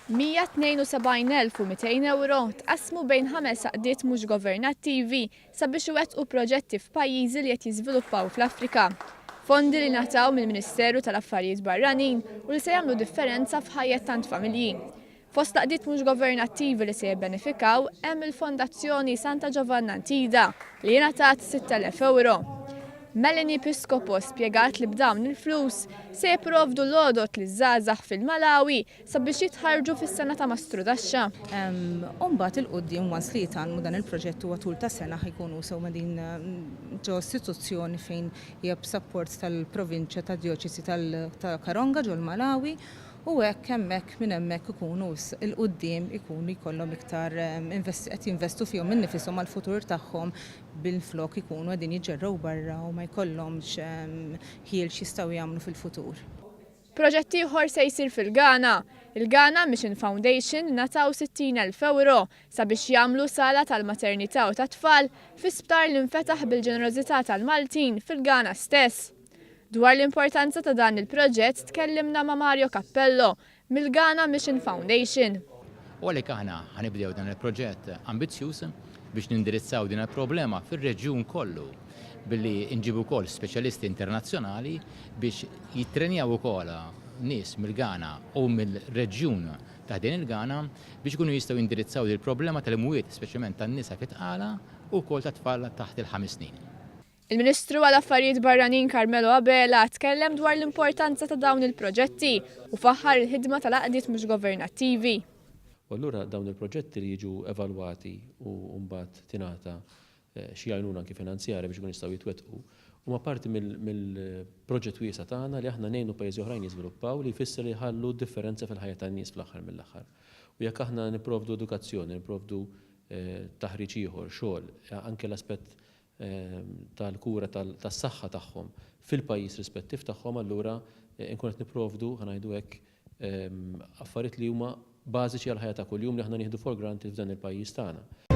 172,200 tqassmu bejn 5 għaqdiet mhux governattivi sabiex iwettqu proġetti f'pajjiżi li qed jiżviluppaw fl-Afrika. Fondi li ingħataw mill-Ministeru tal-Affarijiet Barranin u li se jagħmlu differenza f'ħajja tant familji. Fost għaqdiet mhux governattivi li se jibbenefikaw hemm il-Fondazzjoni Santa Giovanna Ntida li ingħatat 6,000 euro. Melanie Piscopo spjegat li b'dawn il-flus se jipprovdu l-għodot li żgħażagħ fil-Malawi sabiex jitħarġu fis-sena ta' mastru taxxa. Mbagħad il-qudiem once li jitgħallmu dan il-proġett huwa tul ta' sena ħajkunu sewwa din ġo istituzzjoni fejn hija b'sapport tal-provinċja tad-Djoċesi tal-Karonga ġol Malawi. U hekk hemmhekk minn hemmhekk ikunu il-qudiem ikunu jkollhom iktar qed jinvestu fihom innifishom għall-futur tagħhom bil-flok ikunu qegħdin jiġġerrew barra u ma jkollhomx ħiel x'jistgħu jagħmlu fil-futur. Proġett ieħor se jsir fil-Ghana. Il-Ghana Mission Foundation ngħataw 60,000 euro sabiex jagħmlu sala tal-maternità u tat-tfal fi sptar li nfetaħ bil-ġenerożità tal-Maltin fil-Ghana stess. Dwar l-importanza ta' dan il-proġett tkellimna ma' Mario Cappello mill-Ghana Mission Foundation. U għalhekk aħna ħanibdew dan il-proġett ambizzjuż biex nindirizzaw din il-problema fir-reġjun kollu billi nġibu wkoll speċjalisti internazzjonali biex jittrenjaw ukoll nies mill-Ghana u mill-reġjun ta' din il-Ghana biex ikunu jistgħu jindirizzaw il-problema tal-imwiet speċjalment tan-nisa fit-tqala u wkoll tat-tfal taħt il-5 snin. Il-Ministru għall-Affarijiet Barranin tkellem dwar l-importanza ta' dawn il-proġetti u faħħar il-ħidma tal-għaqdiet mhux governattivi. U allura dawn il-proġetti li jiġu evalwati u mbagħad tingħata xi għajnuna anke finanzjarja biex ikun jistgħu jitwettqu huma parti mill-proġett wiesa tagħna li aħna ngħinu pajjiżi oħrajn jiżviluppaw li jfisser li jħallu differenza fil-ħajja tan-nies fl-aħħar mill-aħħar. U jekk aħna nipprovdu edukazzjoni, nipprovdu taħriġ ieħor, xogħol, anke l-aspett tal-kura tas-saħħa tagħhom fil-pajjiż rispettiv tagħhom allura nkun qed nipprovdu ħanajdu hekk affarijiet li huma bażiċi għall ħajja ta' kuljum li aħna nieħdu for granted f'dan il-pajjiż tagħna.